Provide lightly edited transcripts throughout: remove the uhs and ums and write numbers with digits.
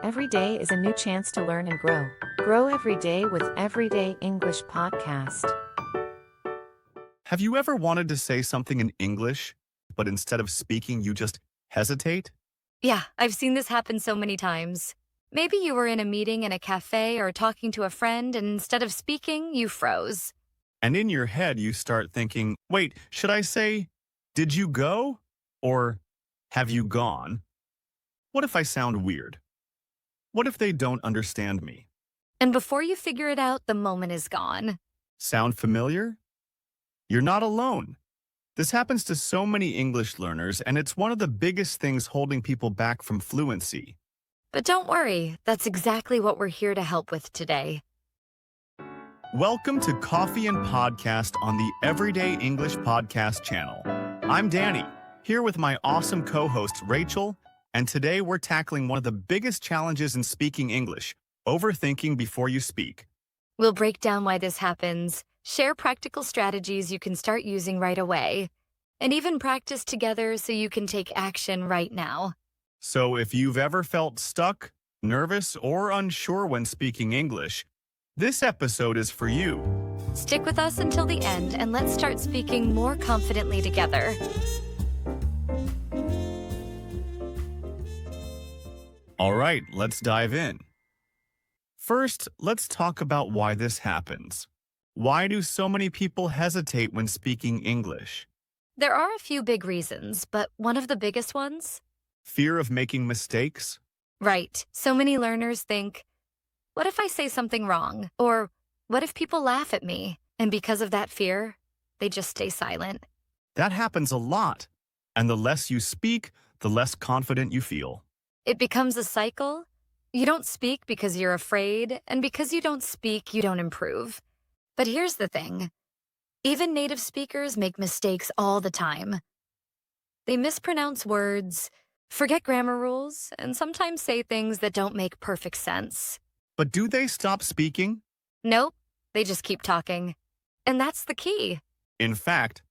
Every day is a new chance to learn and grow. Grow every day with Everyday English Podcast. Have you ever wanted to say something in English, but instead of speaking, you just hesitate? Yeah, I've seen this happen so many times. Maybe you were in a meeting in a cafe or talking to a friend, and instead of speaking, you froze. And in your head, you start thinking, wait, should I say, did you go? Or have you gone? What if I sound weird? What if they don't understand me? And before you figure it out, the moment is gone. Sound familiar? You're not alone. This happens to so many English learners, and it's one of the biggest things holding people back from fluency. But don't worry, that's exactly what we're here to help with today. Welcome to Coffee and Podcast on the Everyday English Podcast channel. I'm Danny, here with my awesome co-host Rachel, and today we're tackling one of the biggest challenges in speaking English, overthinking before you speak. We'll break down why this happens, share practical strategies you can start using right away, and even practice together so you can take action right now. So if you've ever felt stuck, nervous, or unsure when speaking English, this episode is for you. Stick with us until the end and let's start speaking more confidently together. All right, let's dive in. First, let's talk about why this happens. Why do so many people hesitate when speaking English? There are a few big reasons, but one of the biggest ones? Fear of making mistakes? Right. So many learners think, what if I say something wrong? Or what if people laugh at me? And because of that fear, they just stay silent. That happens a lot. And the less you speak, the less confident you feel. It becomes a cycle. You don't speak because you're afraid, and because you don't speak, you don't improve. But here's the thing. Even native speakers make mistakes all the time. They mispronounce words, forget grammar rules, and sometimes say things that don't make perfect sense. But do they stop speaking? Nope, they just keep talking. And that's the key. In fact,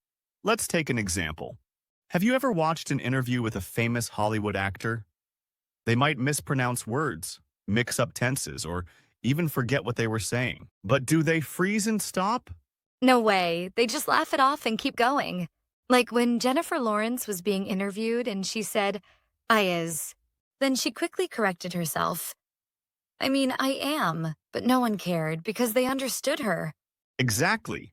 let's take an example. Have you ever watched an interview with a famous Hollywood actor? They might mispronounce words, mix up tenses, or even forget what they were saying. But do they freeze and stop? No way, they just laugh it off and keep going. Like when Jennifer Lawrence was being interviewed and she said, I is. Then she quickly corrected herself. I mean, I am, but no one cared because they understood her. Exactly.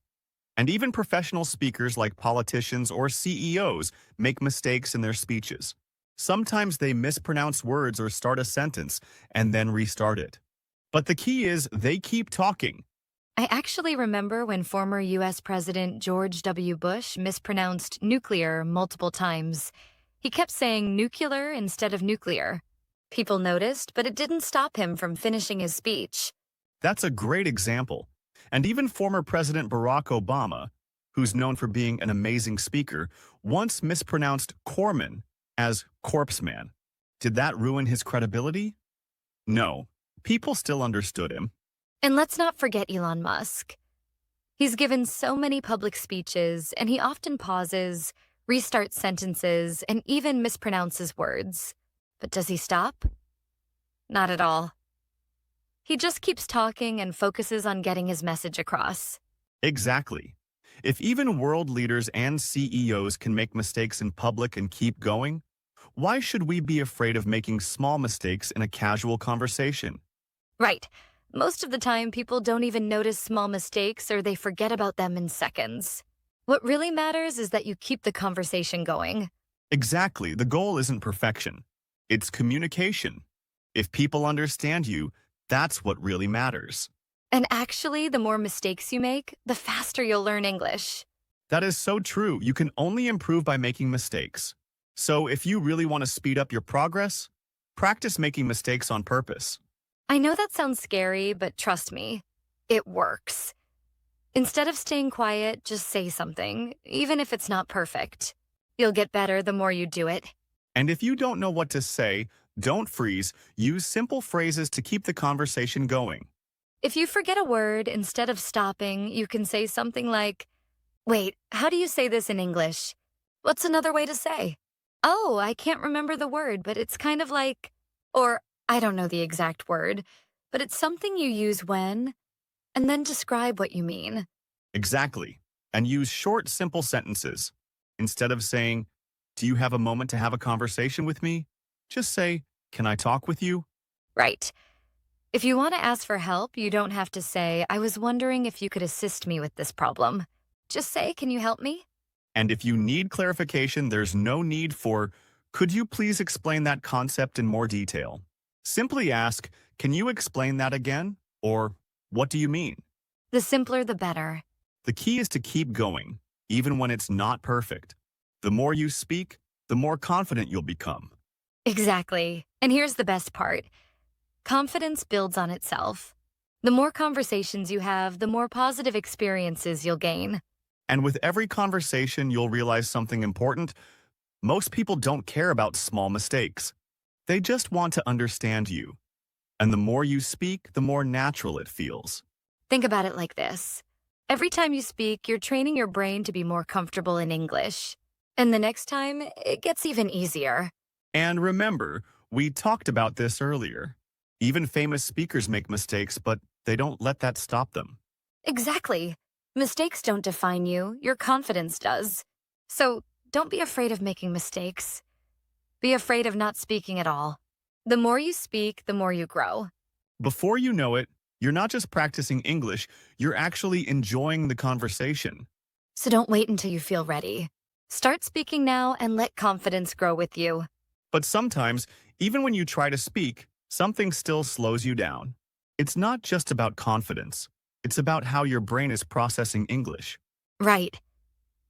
And even professional speakers like politicians or CEOs make mistakes in their speeches. Sometimes they mispronounce words or start a sentence and then restart it. But the key is they keep talking. I actually remember when former U.S. President George W. Bush mispronounced nuclear multiple times. He kept saying nuclear instead of nuclear. People noticed, but it didn't stop him from finishing his speech. That's a great example. And even former President Barack Obama, who's known for being an amazing speaker, once mispronounced corpsman as corpseman. Did that ruin his credibility? No. People still understood him. And let's not forget Elon Musk. He's given so many public speeches, and he often pauses, restarts sentences, and even mispronounces words. But does he stop? Not at all. He just keeps talking and focuses on getting his message across. Exactly. If even world leaders and CEOs can make mistakes in public and keep going, why should we be afraid of making small mistakes in a casual conversation? Right. Most of the time, people don't even notice small mistakes or they forget about them in seconds. What really matters is that you keep the conversation going. Exactly. The goal isn't perfection. It's communication. If people understand you, that's what really matters. And actually, the more mistakes you make, the faster you'll learn English. That is so true. You can only improve by making mistakes. So if you really want to speed up your progress, practice making mistakes on purpose. I know that sounds scary, but trust me, it works. Instead of staying quiet, just say something, even if it's not perfect. You'll get better the more you do it. And if you don't know what to say, don't freeze. Use simple phrases to keep the conversation going. If you forget a word, instead of stopping, you can say something like, wait, how do you say this in English? What's another way to say? Oh, I can't remember the word, but it's kind of like, or I don't know the exact word, but it's something you use when, and then describe what you mean. Exactly. And use short, simple sentences. Instead of saying, "Do you have a moment to have a conversation with me?" Just say, "Can I talk with you?" Right. If you want to ask for help, you don't have to say, I was wondering if you could assist me with this problem. Just say, can you help me? And if you need clarification, there's no need for, "Could you please explain that concept in more detail?" Simply ask, "Can you explain that again?" Or, "What do you mean?" The simpler, the better. The key is to keep going, even when it's not perfect. The more you speak, the more confident you'll become. Exactly. And here's the best part. Confidence builds on itself. The more conversations you have, the more positive experiences you'll gain. And with every conversation, you'll realize something important. Most people don't care about small mistakes. They just want to understand you. And the more you speak, the more natural it feels. Think about it like this. Every time you speak, you're training your brain to be more comfortable in English. And the next time, it gets even easier. And remember, we talked about this earlier. Even famous speakers make mistakes, but they don't let that stop them. Exactly. Mistakes don't define you, your confidence does. So don't be afraid of making mistakes. Be afraid of not speaking at all. The more you speak, the more you grow. Before you know it, you're not just practicing English, you're actually enjoying the conversation. So don't wait until you feel ready. Start speaking now and let confidence grow with you. But sometimes, even when you try to speak, something still slows you down. It's not just about confidence. It's about how your brain is processing English. Right.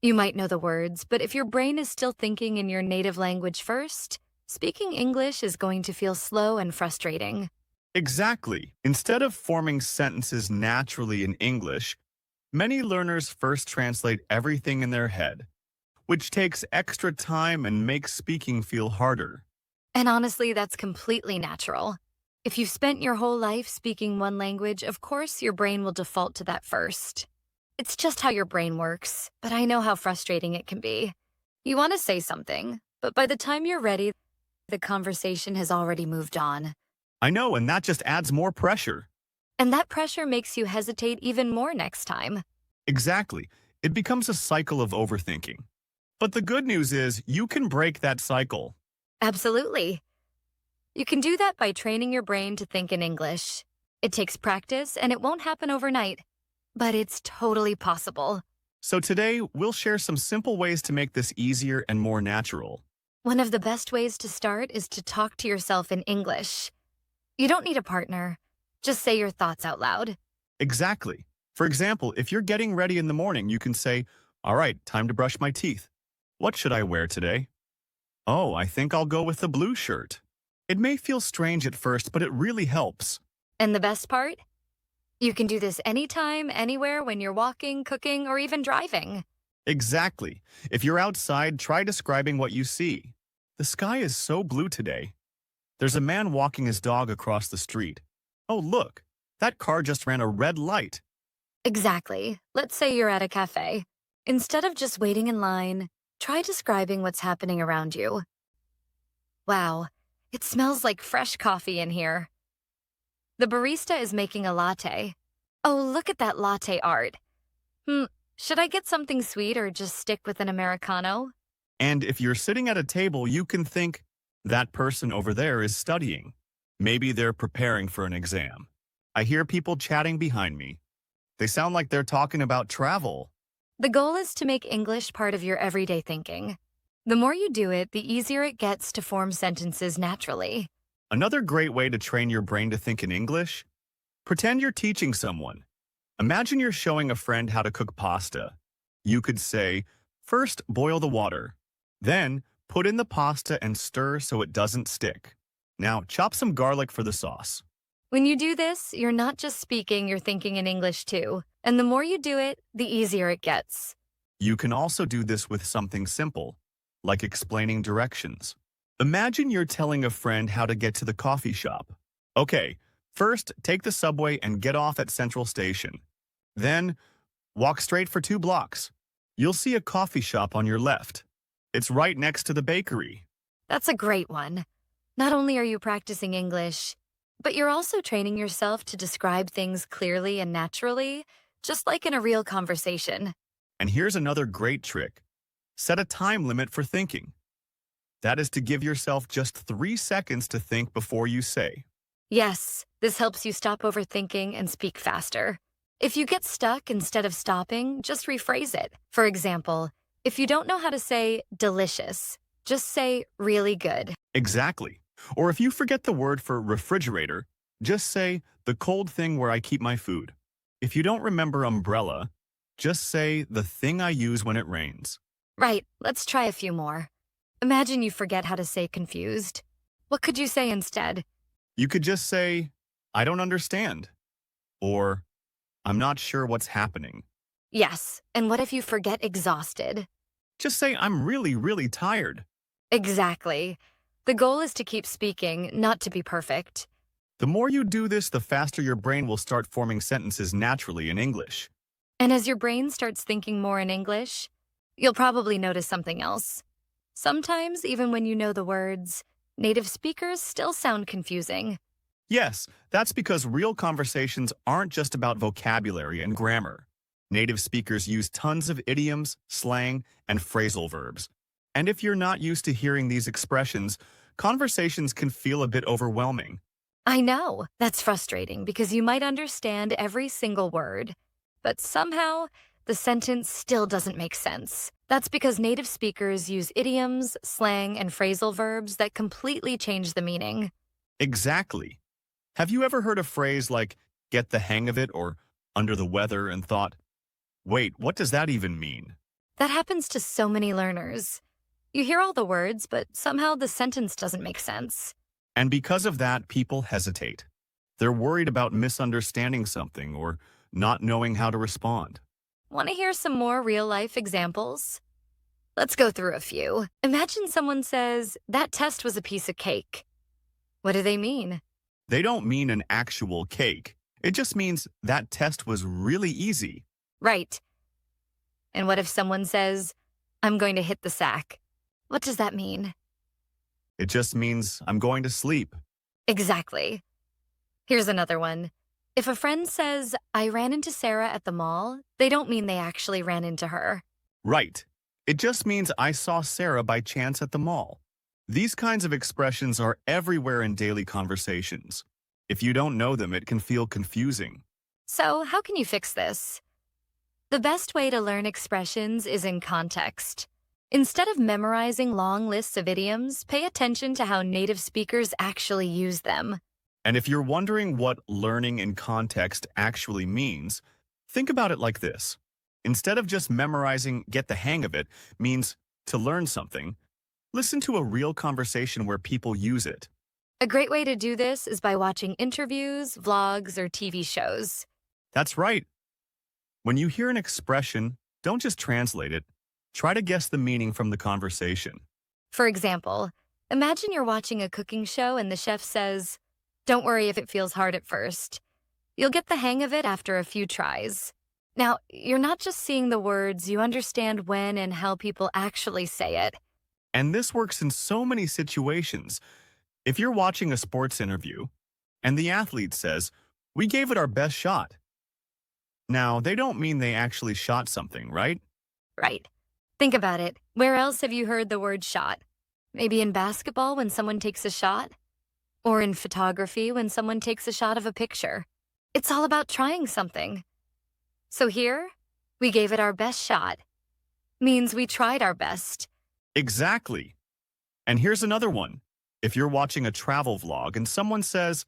You might know the words, but if your brain is still thinking in your native language first, speaking English is going to feel slow and frustrating. Exactly. Instead of forming sentences naturally in English, many learners first translate everything in their head, which takes extra time and makes speaking feel harder. And honestly, that's completely natural. If you've spent your whole life speaking one language, of course your brain will default to that first. It's just how your brain works, but I know how frustrating it can be. You want to say something, but by the time you're ready, the conversation has already moved on. I know, and that just adds more pressure. And that pressure makes you hesitate even more next time. Exactly. It becomes a cycle of overthinking. But the good news is you can break that cycle. Absolutely. You can do that by training your brain to think in English. It takes practice and it won't happen overnight, but it's totally possible. So today, we'll share some simple ways to make this easier and more natural. One of the best ways to start is to talk to yourself in English. You don't need a partner. Just say your thoughts out loud. Exactly. For example, if you're getting ready in the morning, you can say, "All right, time to brush my teeth. What should I wear today? Oh, I think I'll go with the blue shirt." It may feel strange at first, but it really helps. And the best part? You can do this anytime, anywhere, when you're walking, cooking, or even driving. Exactly. If you're outside, try describing what you see. The sky is so blue today. There's a man walking his dog across the street. Oh, look, that car just ran a red light. Exactly. Let's say you're at a cafe. Instead of just waiting in line, try describing what's happening around you. Wow, it smells like fresh coffee in here. The barista is making a latte. Oh, look at that latte art. Should I get something sweet or just stick with an Americano? And if you're sitting at a table, you can think, that person over there is studying. Maybe they're preparing for an exam. I hear people chatting behind me. They sound like they're talking about travel. The goal is to make English part of your everyday thinking. The more you do it, the easier it gets to form sentences naturally. Another great way to train your brain to think in English? Pretend you're teaching someone. Imagine you're showing a friend how to cook pasta. You could say, first boil the water. Then put in the pasta and stir so it doesn't stick. Now chop some garlic for the sauce. When you do this, you're not just speaking, you're thinking in English too. And the more you do it, the easier it gets. You can also do this with something simple, like explaining directions. Imagine you're telling a friend how to get to the coffee shop. Okay, first take the subway and get off at Central Station. Then walk straight for 2 blocks. You'll see a coffee shop on your left. It's right next to the bakery. That's a great one. Not only are you practicing English, but you're also training yourself to describe things clearly and naturally, just like in a real conversation. And here's another great trick. Set a time limit for thinking. That is to give yourself just 3 seconds to think before you say. Yes, this helps you stop overthinking and speak faster. If you get stuck instead of stopping, just rephrase it. For example, if you don't know how to say delicious, just say really good. Exactly. Or if you forget the word for refrigerator, just say the cold thing where I keep my food. If you don't remember umbrella, just say the thing I use when it rains. Right, let's try a few more. Imagine you forget how to say confused. What could you say instead? You could just say, I don't understand. Or, I'm not sure what's happening. Yes, and what if you forget exhausted? Just say, I'm really, really tired. Exactly. The goal is to keep speaking, not to be perfect. The more you do this, the faster your brain will start forming sentences naturally in English. And as your brain starts thinking more in English, you'll probably notice something else. Sometimes, even when you know the words, native speakers still sound confusing. Yes, that's because real conversations aren't just about vocabulary and grammar. Native speakers use tons of idioms, slang, and phrasal verbs. And if you're not used to hearing these expressions, conversations can feel a bit overwhelming. I know, that's frustrating because you might understand every single word, but somehow the sentence still doesn't make sense. That's because native speakers use idioms, slang, and phrasal verbs that completely change the meaning. Exactly. Have you ever heard a phrase like, get the hang of it, or under the weather, and thought, wait, what does that even mean? That happens to so many learners. You hear all the words, but somehow the sentence doesn't make sense. And because of that, people hesitate. They're worried about misunderstanding something or not knowing how to respond. Want to hear some more real-life examples? Let's go through a few. Imagine someone says, that test was a piece of cake. What do they mean? They don't mean an actual cake. It just means that test was really easy. Right. And what if someone says, I'm going to hit the sack? What does that mean? It just means I'm going to sleep. Exactly. Here's another one. If a friend says, I ran into Sarah at the mall, they don't mean they actually ran into her. Right. It just means I saw Sarah by chance at the mall. These kinds of expressions are everywhere in daily conversations. If you don't know them, it can feel confusing. So, how can you fix this? The best way to learn expressions is in context. Instead of memorizing long lists of idioms, pay attention to how native speakers actually use them. And if you're wondering what learning in context actually means, think about it like this. Instead of just memorizing get the hang of it means to learn something, listen to a real conversation where people use it. A great way to do this is by watching interviews, vlogs, or TV shows. That's right. When you hear an expression, don't just translate it. Try to guess the meaning from the conversation. For example, imagine you're watching a cooking show and the chef says, don't worry if it feels hard at first. You'll get the hang of it after a few tries. Now, you're not just seeing the words, you understand when and how people actually say it. And this works in so many situations. If you're watching a sports interview and the athlete says, we gave it our best shot. Now, they don't mean they actually shot something, right? Right. Think about it. Where else have you heard the word shot? Maybe in basketball when someone takes a shot? Or in photography when someone takes a shot of a picture? It's all about trying something. So here, we gave it our best shot. Means we tried our best. Exactly. And here's another one. If you're watching a travel vlog and someone says,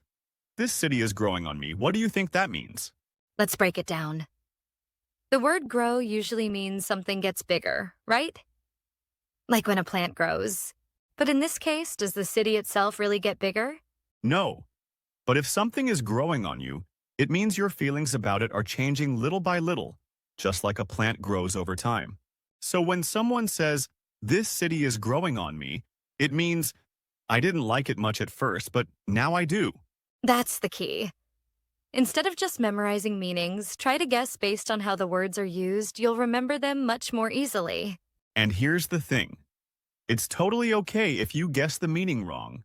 this city is growing on me, what do you think that means? Let's break it down. The word grow usually means something gets bigger, right? Like when a plant grows. But in this case, does the city itself really get bigger? No. But if something is growing on you, it means your feelings about it are changing little by little, just like a plant grows over time. So when someone says, this city is growing on me, it means, I didn't like it much at first, but now I do. That's the key. Instead of just memorizing meanings, try to guess based on how the words are used. You'll remember them much more easily. And here's the thing. It's totally okay if you guess the meaning wrong.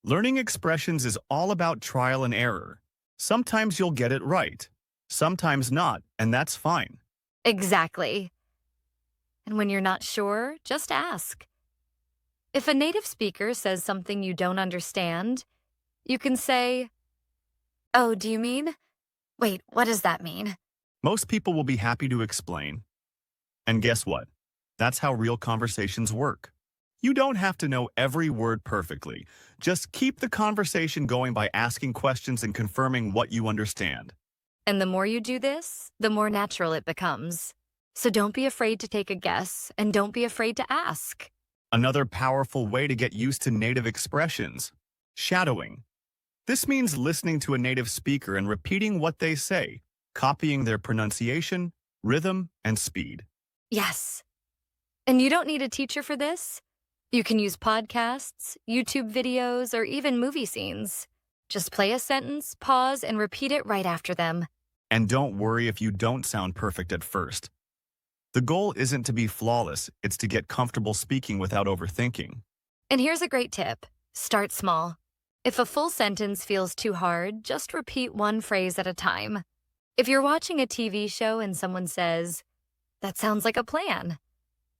Learning expressions is all about trial and error. Sometimes you'll get it right, sometimes not, and that's fine. Exactly. And when you're not sure, just ask. If a native speaker says something you don't understand, you can say, "Oh, do you mean? Wait, what does that mean?" Most people will be happy to explain. And guess what? That's how real conversations work. You don't have to know every word perfectly. Just keep the conversation going by asking questions and confirming what you understand. And the more you do this, the more natural it becomes. So don't be afraid to take a guess, and don't be afraid to ask. Another powerful way to get used to native expressions: shadowing. This means listening to a native speaker and repeating what they say, copying their pronunciation, rhythm, and speed. Yes. And you don't need a teacher for this. You can use podcasts, YouTube videos, or even movie scenes. Just play a sentence, pause, and repeat it right after them. And don't worry if you don't sound perfect at first. The goal isn't to be flawless, it's to get comfortable speaking without overthinking. And here's a great tip. Start small. If a full sentence feels too hard, just repeat one phrase at a time. If you're watching a TV show and someone says, "That sounds like a plan,"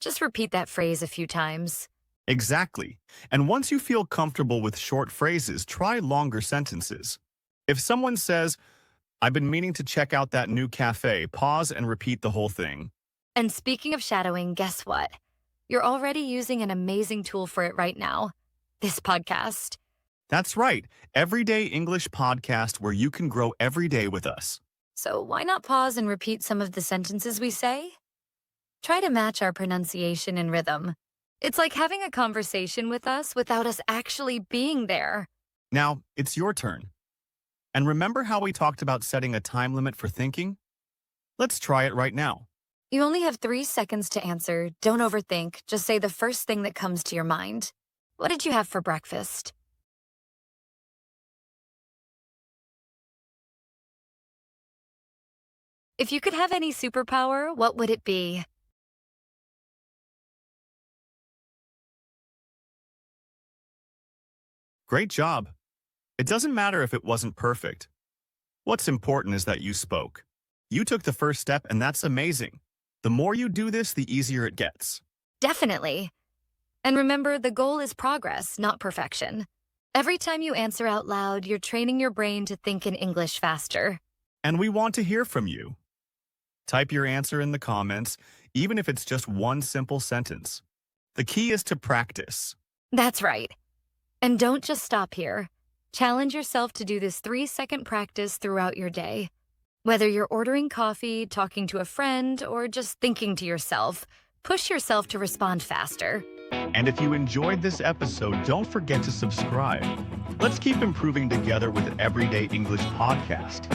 just repeat that phrase a few times. Exactly. And once you feel comfortable with short phrases, try longer sentences. If someone says, "I've been meaning to check out that new cafe," pause and repeat the whole thing. And speaking of shadowing, guess what? You're already using an amazing tool for it right now. This podcast. That's right, Everyday English Podcast, where you can grow every day with us. So why not pause and repeat some of the sentences we say? Try to match our pronunciation and rhythm. It's like having a conversation with us without us actually being there. Now, it's your turn. And remember how we talked about setting a time limit for thinking? Let's try it right now. You only have 3 seconds to answer. Don't overthink. Just say the first thing that comes to your mind. What did you have for breakfast? If you could have any superpower, what would it be? Great job. It doesn't matter if it wasn't perfect. What's important is that you spoke. You took the first step, and that's amazing. The more you do this, the easier it gets. Definitely. And remember, the goal is progress, not perfection. Every time you answer out loud, you're training your brain to think in English faster. And we want to hear from you. Type your answer in the comments, even if it's just one simple sentence. The key is to practice. That's right. And don't just stop here. Challenge yourself to do this 3-second practice throughout your day. Whether you're ordering coffee, talking to a friend, or just thinking to yourself, push yourself to respond faster. And if you enjoyed this episode, don't forget to subscribe. Let's keep improving together with Everyday English Podcast.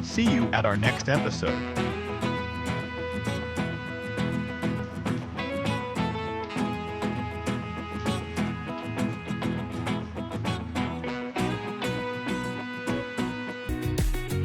See you at our next episode.